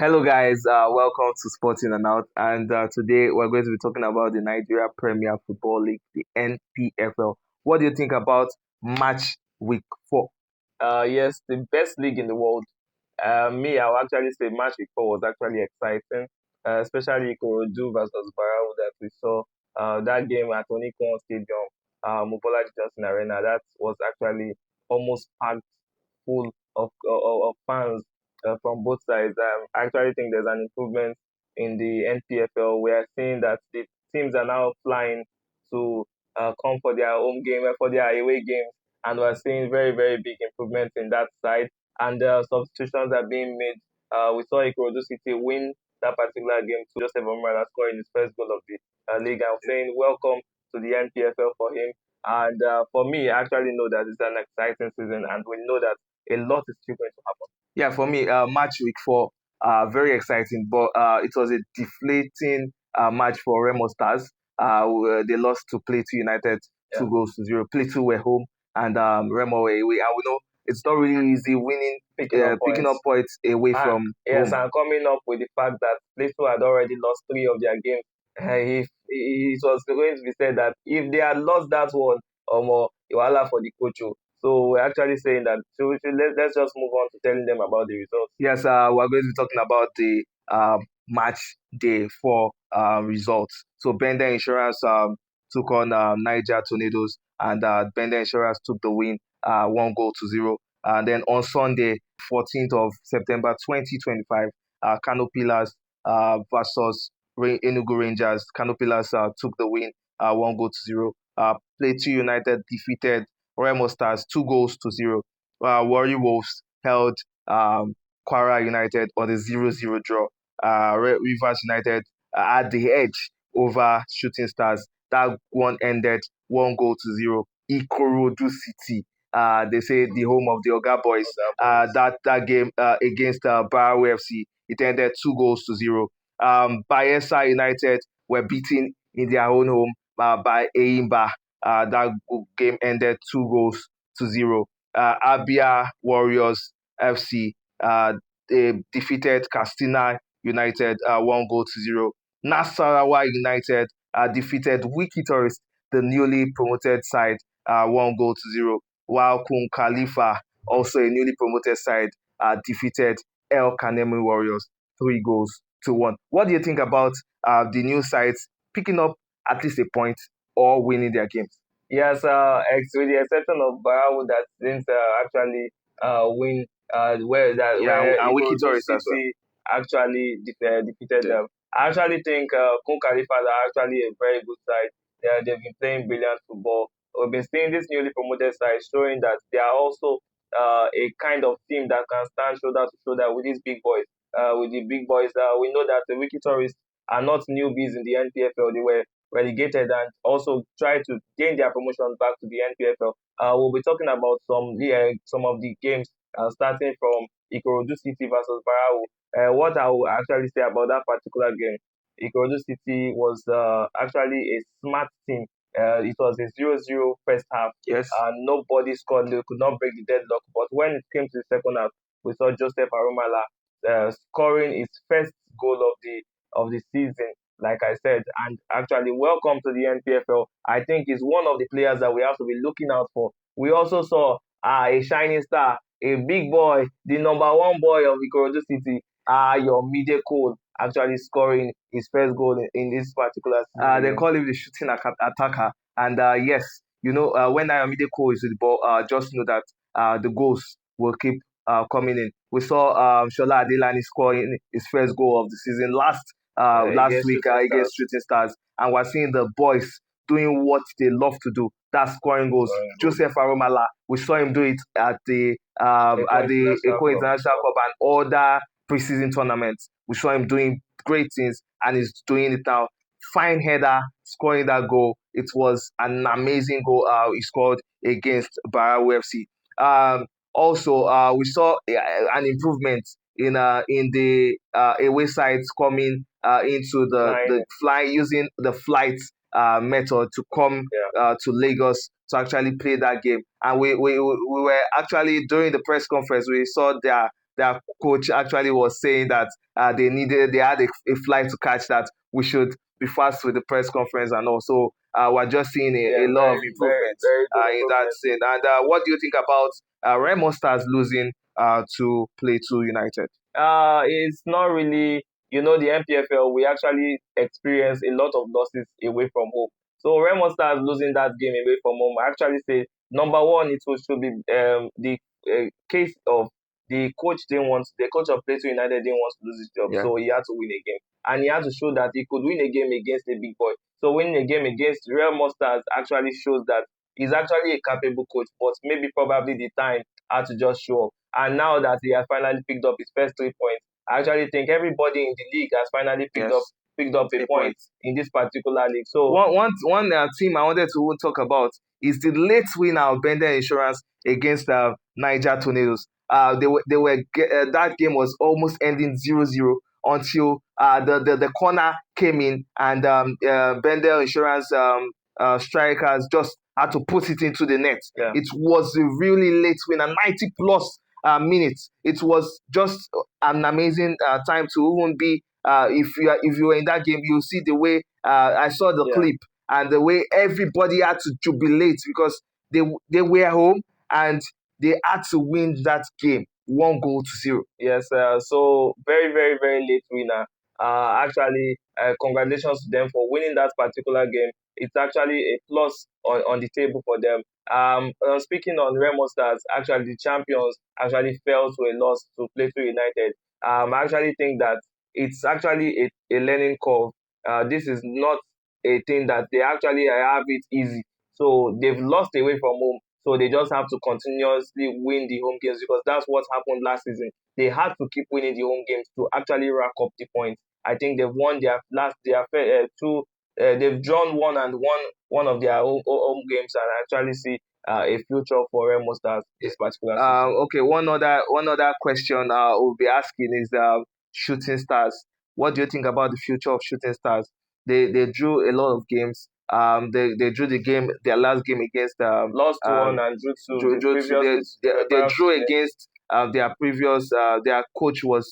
Hello, guys. Welcome to Sporting and Out. And today we're going to be talking about the Nigeria Premier Football League, the NPFL. What do you think about match week 4? Yes, the best league in the world. I would actually say match week 4 was actually exciting, especially Ikorodu versus Barrow that we saw. That game at Onikon Stadium, Mobolaji Johnson Arena, that was actually almost packed full of fans from both sides. I actually think there's an improvement in the NPFL. We are seeing that the teams are now flying to come for their home game, for their away games, and we're seeing very, very big improvements in that side. And substitutions are being made. We saw Ikorodu City win that particular game to Joseph Omara scoring his first goal of the league. I'm saying welcome to the NPFL for him. And for me, I actually know that it's an exciting season, and we know that a lot is still going to happen. Yeah, for me, match week 4, very exciting, but it was a deflating match for Remo Stars. They lost to Plateau United, Yeah. 2 goals to 0. Plateau were home, and Remo were away. And we know it's not really easy winning, picking up points away from Yes, home. and coming up with the fact that Plateau had already lost 3 of their games, if it was going to be said that if they had lost that one, or more, Iwala for the coach. So we're actually saying that let's just move on to telling them about the results. Yes, we're going to be talking about the match day 4 results. So Bender Insurance took on Niger Tornadoes, and Bender Insurance took the win, 1 goal to 0. And then on Sunday, 14th of September 2025, Kano Pillars versus Enugu Rangers. Kano Pillars took the win, 1 goal to 0. Plateau United defeated Remo Stars 2 goals to 0. Warri Wolves held Kwara United on a 0-0 draw. Rivers United had the edge over Shooting Stars. That one ended 1 goal to 0. Ikorodu City, they say the home of the Oga Boys. That game against Barrow FC, it ended 2 goals to 0. Bayelsa United were beaten in their own home by Eimba. That game ended 2 goals to 0. Abia Warriors FC, they defeated Castina United 1 goal to 0. Nasarawa United defeated Wiki Tourist, the newly promoted side, 1 goal to 0. While Kun Khalifa, also a newly promoted side, defeated El Kanemi Warriors 3 goals to 1. What do you think about the new sides picking up at least a point or winning their games? Yes, with the exception of Barrow that didn't actually win, where and Wiki Ikorodu Tourist as well. City actually defeated them. I actually think Kun Khalifa are actually a very good side. They've been playing brilliant football. We've been seeing this newly promoted side showing that they are also a kind of team that can stand shoulder to shoulder with these big boys. With the big boys, we know that the Wiki Tourists are not newbies in the NPFL. They were relegated and also try to gain their promotion back to the NPFL. We'll be talking about some of the games starting from Ikorodu City versus Barrow. What I will actually say about that particular game, Ikorodu City was actually a smart team. It was a 0-0 first half. Yes. Nobody scored. They could not break the deadlock. But when it came to the second half, we saw Joseph Arumala scoring his first goal of the season, like I said, and actually welcome to the NPFL. I think is one of the players that we have to be looking out for. We also saw a shining star, a big boy, the number one boy of Ikorodu City, your Mide Cole, actually scoring his first goal in this particular season. They call him the shooting attacker. And yes, when Ayomide Cole is with the ball, just know that the goals will keep coming in. We saw Shola Adelani scoring his first goal of the season last week against Shooting Stars, and we're seeing the boys doing what they love to do. That's scoring goals. Joseph Aromala, we saw him do it at the Eko International Cup and other preseason tournaments. We saw him doing great things, and he's doing it now. Fine header, scoring that goal. It was an amazing goal he scored against Barrow FC. Also, we saw an improvement in the away sides coming into the fly using the flight method to come to Lagos to actually play that game. And we were actually during the press conference, we saw their their coach actually was saying that they had a flight to catch, that we should be fast with the press conference, and also we're just seeing Yeah, a lot of very, very, improvements very good in that improvement. scene. And what do you think about Remo Stars losing to Plateau United? It's not really, the NPFL, we actually experience a lot of losses away from home. So Remo Stars losing that game away from home, I actually say, number one, should be the case of the coach of Plateau United didn't want to lose his job, Yeah. so he had to win a game. And he had to show that he could win a game against a big boy. So winning a game against Real Stars actually shows that he's actually a capable coach, but maybe probably the time had to just show up. And now that he has finally picked up his first 3 points, I actually think everybody in the league has finally Yes. picked up a A point point. in this particular league. So One team I wanted to talk about is the late winner of Bender Insurance against Niger Tornadoes. That game was almost ending 0-0 until the corner came in, and Bender Insurance strikers just had to put it into the net. yeah, It was a really late winner, 90 plus minutes. It was just an amazing time to even be. If you were in that game, you see the way I saw the yeah. clip, and the way everybody had to jubilate because they were home and they had to win that game 1 goal to 0. Yes, so very, very, very late winner. Actually, congratulations to them for winning that particular game. It's actually a plus on the table for them. Speaking on Remo Stars, actually the champions actually fell to a loss to Plateau United. I actually think that it's actually a learning curve. This is not a thing that they actually have it easy. So they've lost away from home. So they just have to continuously win the home games because that's what happened last season. They had to keep winning the home games to actually rack up the points. I think they've won their two. They've drawn one and one of their home games, and I actually see a future for Remo Stars this particular season. Okay, one other question we'll be asking is Shooting Stars. What do you think about the future of Shooting Stars? They drew a lot of games. They drew their last game against Lost to one and drew to the previous they drew against their previous their coach was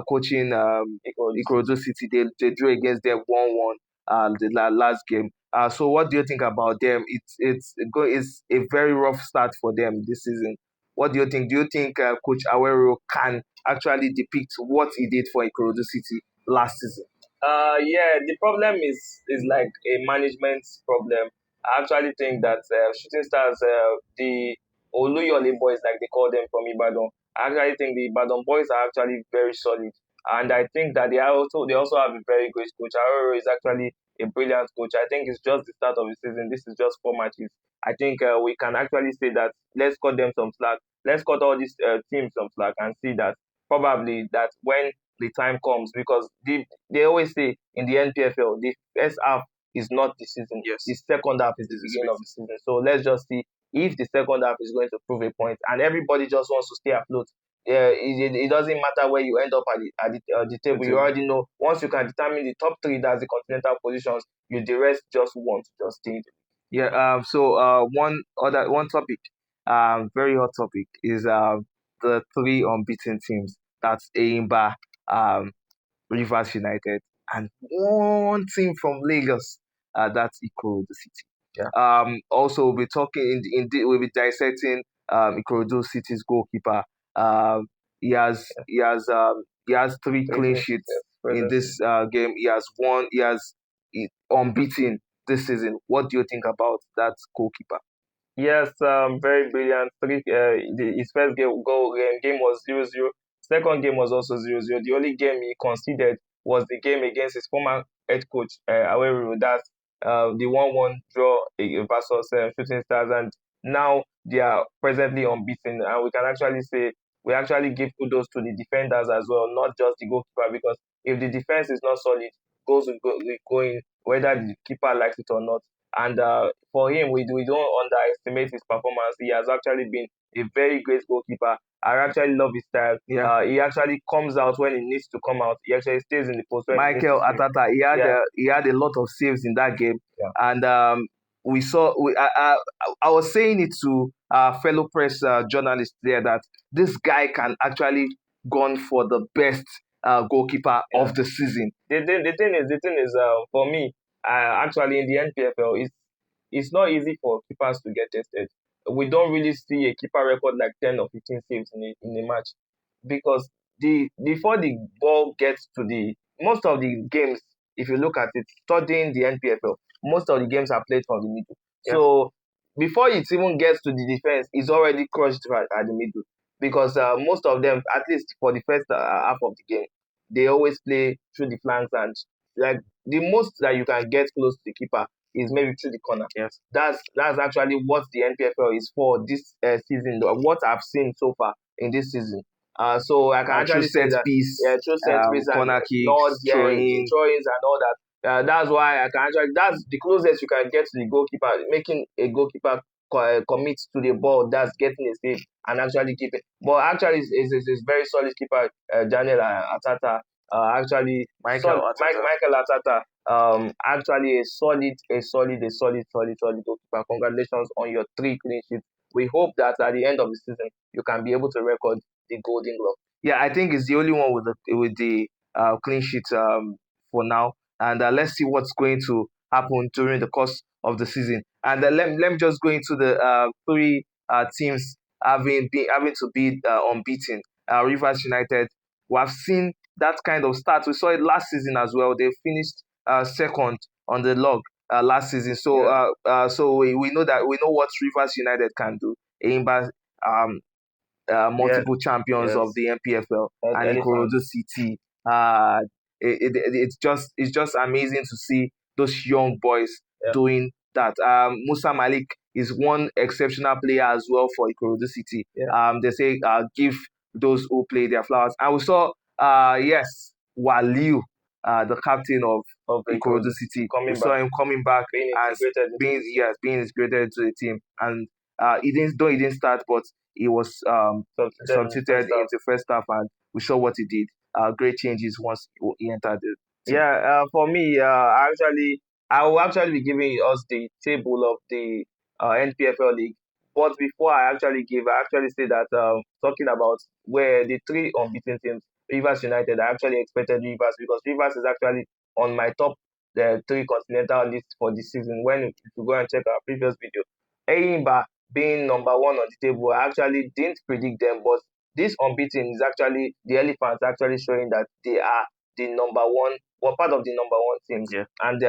coaching Ikorodu City. They drew against them 1-1 last game. So what do you think about them? It's a very rough start for them this season. What do you think? Do you think Coach Awero can actually depict what he did for Ikorodu City last season? Yeah, the problem is like a management problem. I actually think that Shooting Stars, the Oluyole boys, like they call them from Ibadan, I actually think the Ibadan boys are actually very solid, and I think that they also have a very great coach. Aroro is actually a brilliant coach. I think it's just the start of the season. This is just 4 matches. I think we can actually say that let's cut them some slack. Let's cut all these teams some slack and see that probably that when the time comes, because they always say in the NPFL, the first half is not the season. Yes. The second half is the beginning of the season. So let's just see if the second half is going to prove a point, and everybody just wants to stay afloat. Yeah, it doesn't matter where you end up at the table. You already know once you can determine the top three, that's the continental positions. The rest just want to just stay. Yeah. So one topic, very hot topic is the three unbeaten teams. That's Aimba, um, Rivers United, and one team from Lagos. That's Ikorodu City. Yeah. Also, we'll be talking we'll be dissecting Ikorodu City's goalkeeper. He has three clean sheets in this game. He has won. He unbeaten this season. What do you think about that goalkeeper? Yes, very brilliant. His first game was 0-0. Second game was also 0-0. The only game he conceded was the game against his former head coach, Aweru. That's the 1-1 draw versus Shooting Stars. And now they are presently unbeaten. And we can actually say, we actually give kudos to the defenders as well, not just the goalkeeper, because if the defense is not solid, goals will go in, whether the keeper likes it or not. And for him, we don't underestimate his performance. He has actually been a very great goalkeeper. I actually love his style. Yeah. He actually comes out when he needs to come out. He actually stays in the post when he needs Michael to stay. Atata, he had a lot of saves in that game, Yeah. and we saw. I was saying it to fellow press journalists there that this guy can actually gone for the best goalkeeper Yeah. of the season. The thing is, for me, actually in the NPFL, it's not easy for keepers to get tested. We don't really see a keeper record like 10 or 15 saves in a match because the before the ball gets to the most of the games, if you look at it, studying the NPFL, most of the games are played from the middle. Yeah. So before it even gets to the defense, it's already crushed right at the middle because most of them, at least for the first half of the game, they always play through the flanks and like the most that you can get close to the keeper is maybe through the corner. Yes. That's actually what the NPFL is for this season. What I've seen so far in this season. So I can Through actually say set that piece, through set piece and corner not kicks, the throwing. throw-ins and all that. That's why I can actually that's the closest you can get to the goalkeeper, making a goalkeeper commit to the ball, that's getting a save and actually keep it. But actually, is very solid keeper, Daniel Atata. Actually, Michael Arteta. Michael Atata. Actually a solid goalkeeper. Congratulations on your 3 clean sheets. We hope that at the end of the season you can be able to record the Golden Glove. Yeah, I think it's the only one with the clean sheet for now. And let's see what's going to happen during the course of the season. And let me just go into the three teams having to be unbeaten. Rivers United. We have seen that kind of start. We saw it last season as well. They finished second on the log last season. So Yeah. so we know that we know what Rivers United can do. Eimba, um, Yes, multiple champions of yes. the NPFL, and Ikorodu Elephants. City. It's just amazing to see those young boys Yeah, doing that. Musa Malik is one exceptional player as well for Ikorodu City. yeah. They say give those who play their flowers. And we saw yes, Waliu, the captain of Of Ikorodu Ikorodu City. We coming saw back, him coming back being as integrated into being the team. yes being integrated into the team, and he didn't start, but he was Substituted in the substituted first in half. the first half, and we saw what he did. Great changes once he entered the team. Yeah, for me, I will actually be giving us the table of the NPFL league. But before I actually say that talking about where the 3 unbeaten teams, Rivers United, I actually expected Rivers because Rivers is actually on my top the 3 continental list for this season. When if you go and check our previous video, Eyimba being number 1 on the table, I actually didn't predict them, but this unbeaten is actually the Elephants actually showing that they are the number one, were part of the number 1 teams, Yeah. and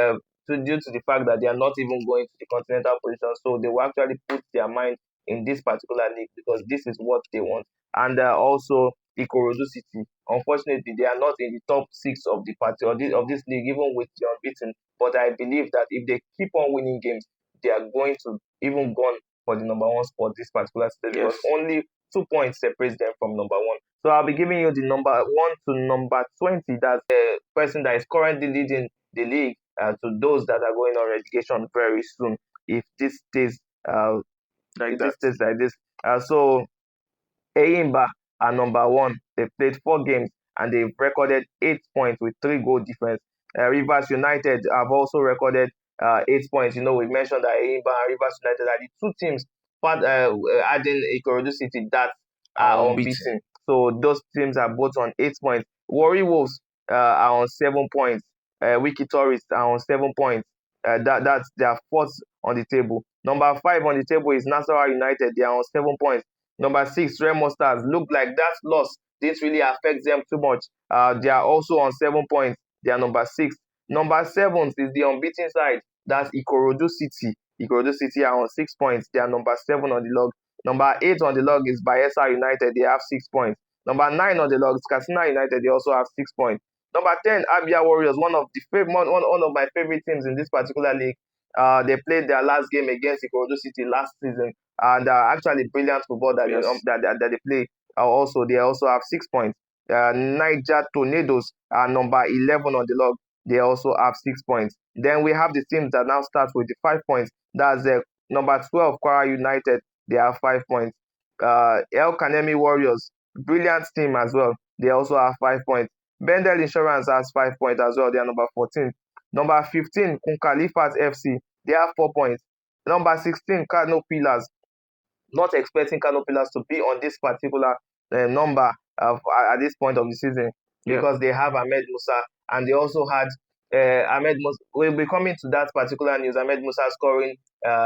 due to the fact that they are not even going to the continental position, so they will actually put their mind in this particular league because this is what they want. And also Ikorodu City, unfortunately, they are not in the top 6 of the party of this league, even with the unbeaten. But I believe that if they keep on winning games, they are going to even gone for the number 1 spot this particular season Yes. because only 2 points separates them from number 1. So I'll be giving you the number 1 to number 20. That's the person that is currently leading the league to those that are going on relegation very soon. If this stays, uh, Like if this that. stays like this, so Eyimba are number 1. They've played 4 games and they've recorded 8 points with 3 goal difference. Rivers United have also recorded 8 points. You know, we mentioned that Eyimba and Rivers United are the 2 teams, but adding Ikorodu City that are Unbeaten. unbeaten. So those teams are both on 8 points. Warri Wolves are on 7 points. Wiki Tourists are on 7 points. That's their fourth on the table. Number 5 on the table is Nasarawa United. They are on 7 points. Number 6, Remo Stars. Look like that loss didn't really affect them too much. They are also on 7 points. They are number 6. Number 7 is the unbeaten side. That's Ikorodu City. Ikorodu City are on 6 points. They are number 7 on the log. Number 8 on the log is Bayelsa United. They have 6 points. Number 9 on the log is Katsina United. They also have 6 points. Number 10, Abia Warriors, one of my favorite teams in this particular league. They played their last game against Ikorodu City last season, and actually brilliant football that Yes. that they play. Also, they also have 6 points. Niger Tornadoes are number 11 on the log. They also have 6 points. Then we have the teams that now start with the 5 points. That's number 12, Kwara United. They have 5 points. El Kanemi Warriors, brilliant team as well. They also have 5 points. Bendel Insurance has 5 points as well. They are number 14. Number 15, Kunkalifat FC. They have 4 points. Number 16, Kano Pillars, not expecting Canopilas to be on this particular number at this point of the season because they have Ahmed Musa and they also had Ahmed Musa. We'll be coming to that particular news. Ahmed Musa scoring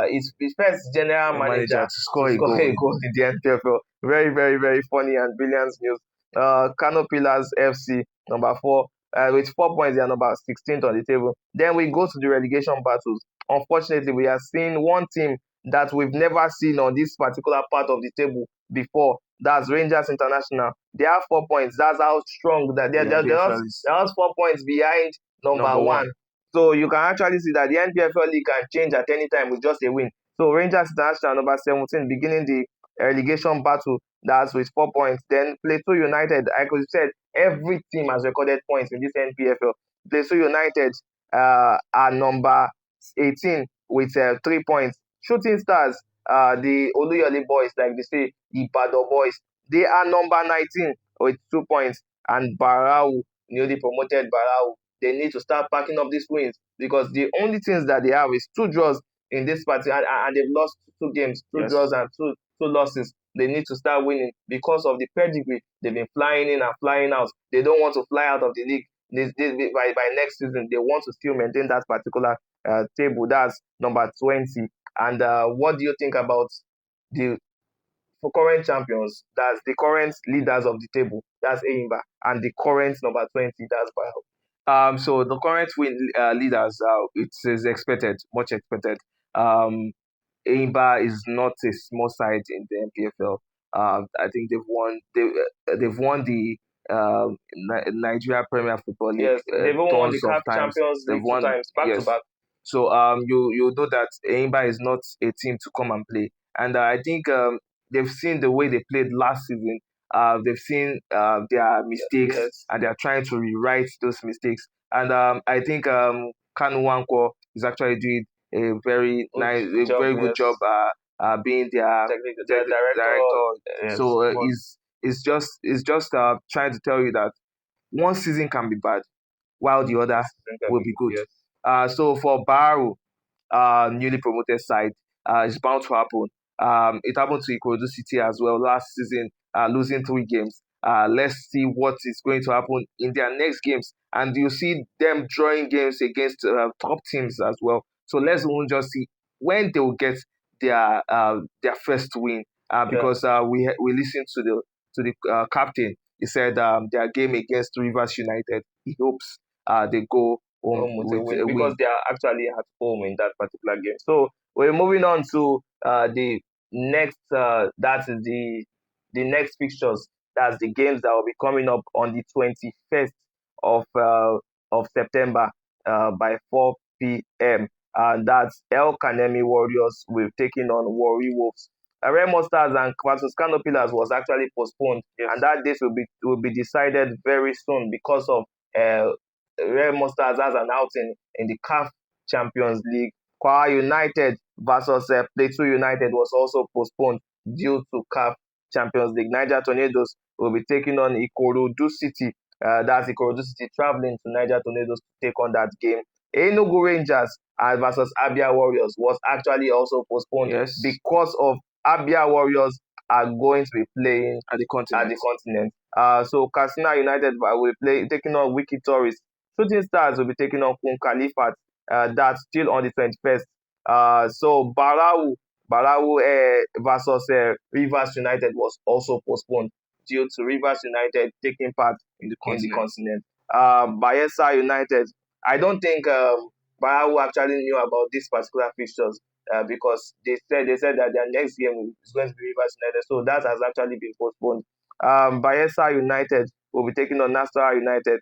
his first general manager manager to score to a score goal. a goal in the NPFL. Very, very, very funny and brilliant news. Canopilas FC, number 4. With 4 points, they are number 16th on the table. Then we go to the relegation battles. Unfortunately, we are seeing one team that we've never seen on this particular part of the table before. That's Rangers International. They have 4 points. That's how strong that they're just 4 points behind number one. So you can actually see that the NPFL league can change at any time with just a win. So Rangers International number 17 beginning the relegation battle. That's with 4 points. Then Plateau United, like I said, every team has recorded points in this NPFL. Plateau United are number 18 with 3 points. Shooting Stars, the Oluyole boys, like they say, Ibadan boys, they are number 19 with 2 points. And Barau, newly promoted Barau, they need to start packing up these wins because the only things that they have is 2 draws in this party, and they've lost 2 games, 2 draws and two losses. They need to start winning because of the pedigree. They've been flying in and flying out. They don't want to fly out of the league by next season. They want to still maintain that particular table. That's number 20. And what do you think about the current champions? That's the current leaders of the table. That's Eimba. And the current number 20, that's Bayern. So the current leaders, it is expected, much expected. Eimba is not a small side in the NPFL. I think they've won the Nigeria Premier Football League. Yes, they've even won the CAF Champions League 2 times back to back. So you know that Eimba is not a team to come and play, and I think they've seen the way they played last season. They've seen their mistakes, and they are trying to rewrite those mistakes. And I think Kanu Wanko is actually doing a very very good job being their director. So it's just trying to tell you that one season can be bad while the other will be good. So for Baru, newly promoted side, it's bound to happen. It happened to Ikorodu City as well last season, losing 3 games. Let's see what is going to happen in their next games, and you see them drawing games against top teams as well. So let's even just see when they will get their first win. Because we listened to the captain. He said their game against Rivers United, he hopes they go home with a win because they are actually at home in that particular game. So we're moving on to the next. That is the next fixtures. That's the games that will be coming up on the 21st of September by 4 p.m. And that's El Kanemi Warriors will taking on Warri Wolves. Remo Stars and Franciscano Pillars was actually postponed, and that date will be decided very soon because of Remo Stars has an outing in the CAF Champions League. Kwara United versus Plateau United was also postponed due to CAF Champions League. Niger Tornadoes will be taking on Ikorodu City. That's Ikorodu City traveling to Niger Tornadoes to take on that game. Enugu Rangers versus Abia Warriors was actually also postponed because of Abia Warriors are going to be playing at the continent. So Katsina United will play taking on Wiki Tourists. Shooting Stars will be taking on Kun Khalifat. That's still on the 21st. So Barau versus Rivers United was also postponed due to Rivers United taking part in the continent. Bayelsa United, I don't think Barau actually knew about these particular fixtures because they said that their next game is going to be Rivers United, so that has actually been postponed. Bayelsa United will be taking on Nasarawa United,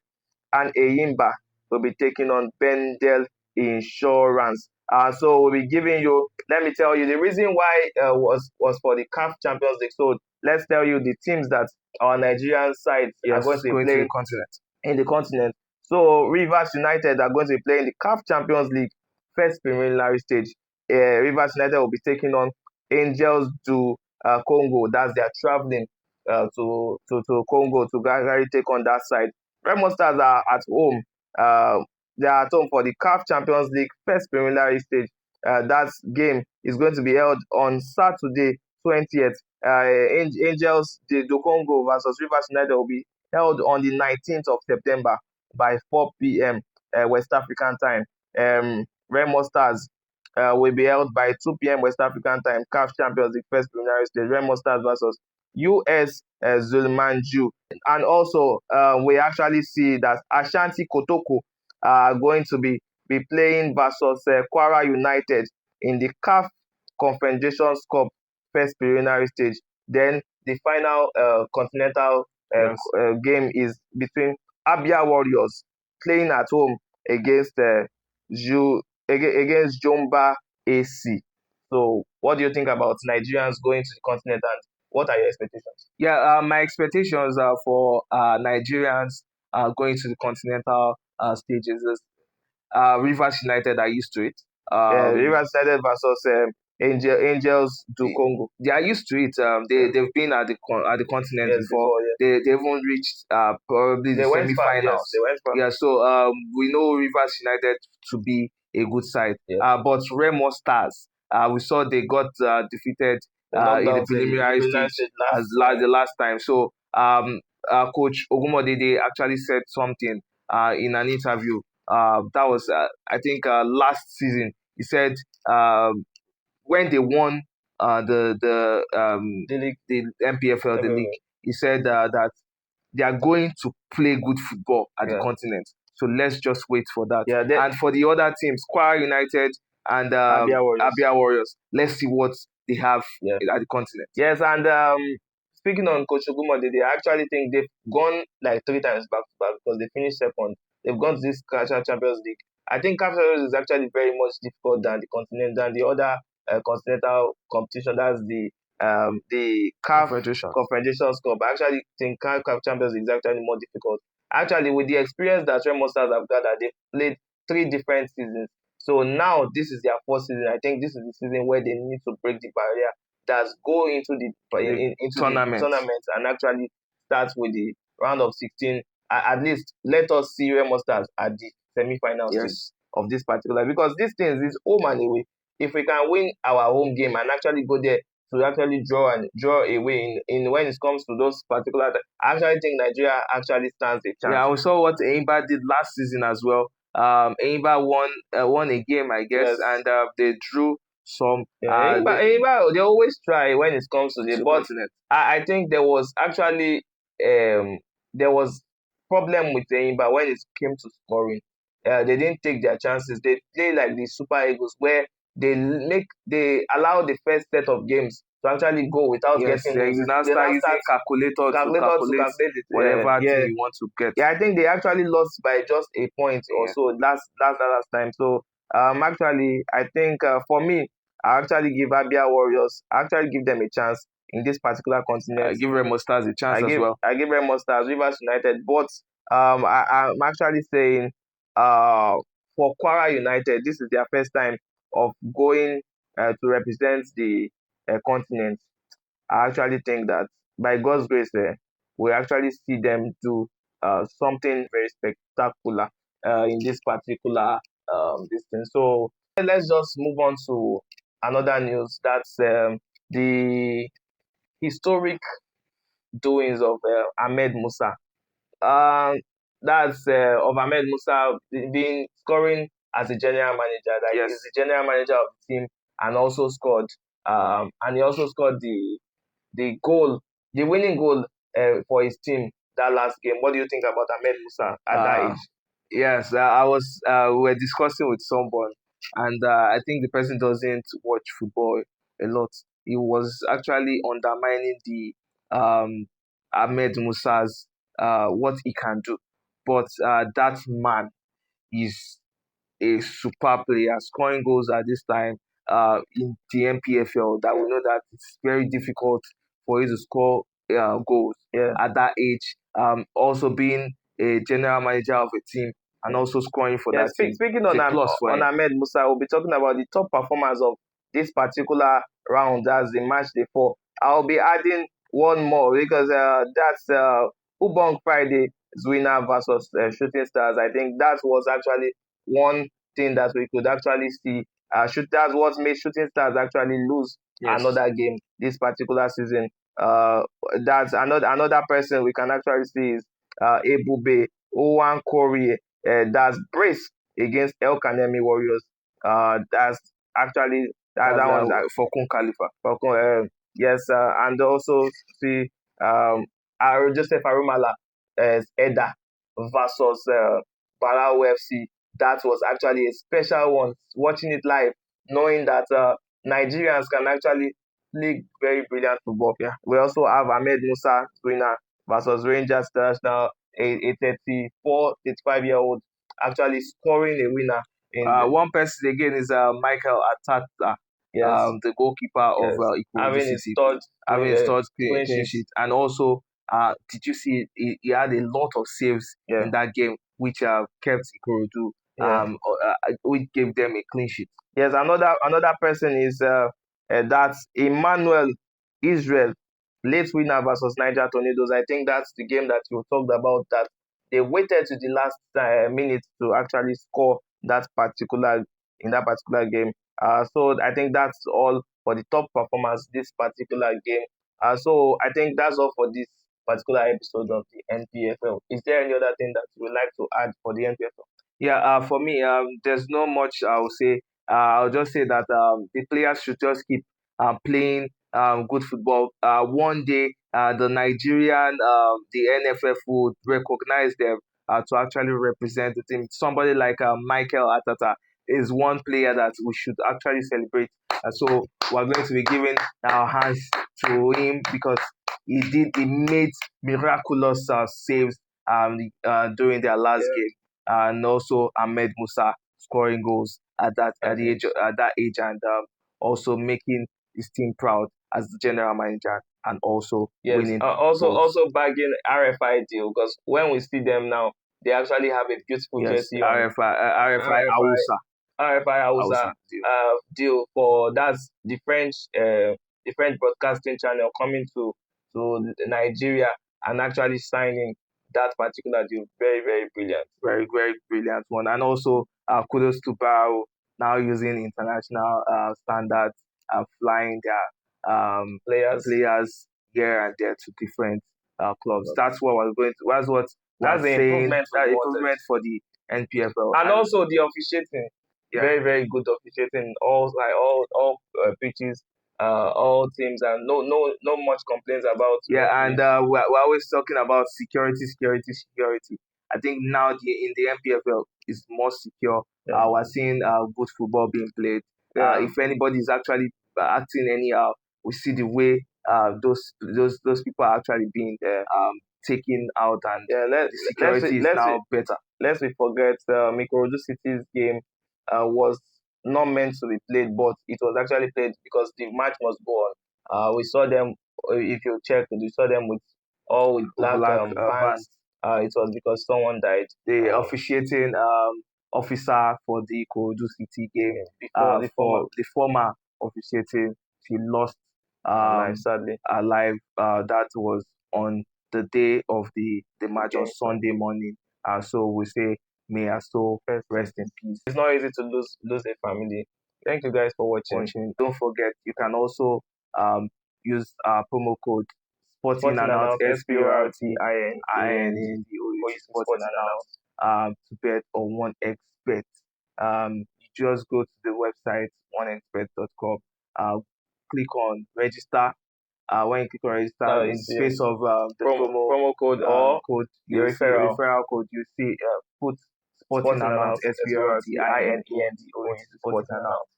and Eyimba will be taking on Bendel Insurance. So we'll be giving you, let me tell you, the reason why was for the CAF Champions League. So let's tell you the teams that our Nigerian side are going to be playing in the continent. So Rivers United are going to be playing the CAF Champions League first preliminary stage. Rivers United will be taking on Angels do Congo. That's their traveling to Congo to Gagari take on that side. Remo Stars are at home. They are at home for the CAF Champions League first preliminary stage. That game is going to be held on Saturday 20th. Angels do Congo versus Rivers United will be held on the 19th of September by 4 p.m. West African time. Remo Stars will be held by 2 p.m. West African time. CAF Champions League first preliminary stage. Remo Stars versus US Zulmanju. And also, we actually see that Ashanti Kotoko are going to be playing versus Kwara United in the CAF Confederations Cup first preliminary stage. Then the final continental Yes. game is between Abia Warriors playing at home against against Jomba AC. So, what do you think about Nigerians going to the continent, and what are your expectations? Yeah, my expectations for Nigerians going to the continental stages is Rivers United are used to it. Rivers United versus Angels do Congo. They are used to it. Yeah. They've been at the continent Yes, before. before, yeah. They even reached probably the They went far. Yes, semi-finals. they went far. Yeah, so we know Rivers United to be a good side. Yes. But Remo Stars, we saw they got defeated They knocked in the out preliminary stage as the last time. So Coach Ogumodede actually said something in an interview. That was I think last season. He said when they won the Npfl the league, he said that they are going to play good football at the Yeah. continent. So let's just wait for that. Yeah, And for the other teams, Kwara United and Abia Warriors, let's see what they have Yeah. at the continent. Yes, and speaking on Coach Ogumode, they actually think they've gone like 3 times back to back because they finished second. They've gone to this CAF Champions League. I think CAF Champions League is actually very much difficult than the continent, than the other continental competition. That's the CAF Confederations Cup. I actually think CAF Champions League is actually more difficult. Actually, with the experience that Remo Stars have gathered, they've played 3 different seasons. So now this is their fourth season. I think this is the season where they need to break the barrier that go into the tournament and actually start with the round of 16. At least let us see Remo Stars at the semi-final stage of this particular, because this thing is home and away. If we can win our home game and actually go there to actually draw away in when it comes to those particular, I actually think Nigeria actually stands a chance. Yeah, we saw what Eimba did last season as well. Eimba won a game, I guess, and they drew some. Eimba, they always try when it comes to the but continent. I think there was actually there was problem with Eimba when it came to scoring. They didn't take their chances. They play like the Super Eagles, where they allow the first set of games to actually go without getting goals. You now start using calculator to calculate it, whatever thing you want to get. Yeah, I think they actually lost by just a point or so last time. So actually, I think for me, I actually give Abia Warriors, I actually give them a chance in this particular continent. I give Remo Stars a chance as well. I give Remo Stars, Rivers United, but I'm actually saying for Kwara United, this is their first time of going to represent the continent. I actually think that by God's grace, we actually see them do something very spectacular in this particular distance. So let's just move on to another news. That's the historic doings of Ahmed Musa. That's of Ahmed Musa being scoring as a general manager. Like he's the general manager of the team, and also scored. And he also scored the goal, the winning goal for his team that last game. What do you think about Ahmed Musa at that age? Yes, I was. We were discussing with someone, and I think the person doesn't watch football a lot. He was actually undermining the Ahmed Musa's what he can do, but that man is a super player, scoring goals at this time in the NPFL. That we know that it's very difficult for you to score goals at that age. Also being a general manager of a team and also scoring for that team. Speaking on Ahmed Musa, we'll be talking about the top performers of this particular round as the match day 4. I'll be adding one more because that's Ubong Friday's winner versus Shooting Stars. I think that was actually one thing that we could actually see That's what made Shooting Stars actually lose Yes. another game this particular season. Uh, that's another person we can actually see is Ebube Owan Corey. That's brace against El Kanemi Warriors. That's actually that one For Kun Khalifa. yes, and also see Joseph Arumala as Eda versus Barao FC. That was actually a special one. Watching it live, knowing that Nigerians can actually play very brilliant football. Yeah. We also have Ahmed Musa winner versus Rangers International, a 35-year-old actually scoring a winner in One person again is Michael Atata, yes, the goalkeeper of yes, Ikorodu having his City, third having his third clean clean sheet. sheet. And also, did you see he had a lot of saves Yeah, in that game, which kept Ikorodu, yeah. which gave them a clean sheet. Yes, another person is that's Emmanuel Israel, late winner versus Niger Tornadoes. I think that's the game that you talked about. That they waited to the last minute to actually score that particular in that particular game. So I think that's all for the top performance this particular game. So I think that's all for this particular episode of the NPFL. Is there any other thing that you would like to add for the NPFL? Yeah, for me, there's not much I will say. I'll just say that the players should just keep playing good football. One day, the Nigerian, the NFF would recognize them to actually represent the team. Somebody like Michael Atata is one player that we should actually celebrate. So we're going to be giving our hands to him because he made miraculous saves during their last game, and also Ahmed Musa scoring goals at that age, and also making his team proud as the general manager, and also Yes, winning also goals. bagging RFI deal because when we see them now, they actually have a beautiful Yes, jersey on RFI Awusa. RFI Hausa Deal. deal for that's the French broadcasting channel coming to Nigeria and actually signing that particular deal. Very very brilliant. Very, very brilliant one. And also, kudos to Barrow now using international standards, flying their players here and there to different clubs. That's what we're going to. That's what we're That's the saying. improvement we That wanted. improvement for the NPFL. And also the officiating, Yeah. very very good officiating. All pitches, all teams, and no much complaints about. Yeah, and we're always talking about security, security, security. I think now in the NPFL is more secure. Yeah. We're seeing good football being played. Yeah. If anybody is actually acting anyhow, we see the way those people are actually being taken out, and the security is now better. Lest we forget, Ikorodu City's game was not meant to be played, but it was actually played because the match must go on. We saw them. If you check, we saw them with black bands. It was because someone died. The officiating officer for the Ikorodu City game, the former officiating, she lost sadly her life. That was on the day of the match on Sunday morning. So we say, may her soul rest in peace. It's not easy to lose a family. Thank you guys for watching. Don't forget, you can also use promo code Sporting Announce SPORTINAND Sporting Announce to bet on 1xBet. You just go to the website onexbet.com. Click on register. When you click on register, in space of the promo code or code, your referral code, you see put Sporting Announce SPORTINAND Sporting Announce.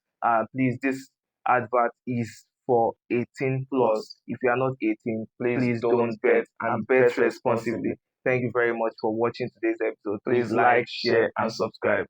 Please, this advert is for 18 plus. If you are not 18, please don't bet and bet responsibly. Thank you very much for watching today's episode. Please like, share, and subscribe.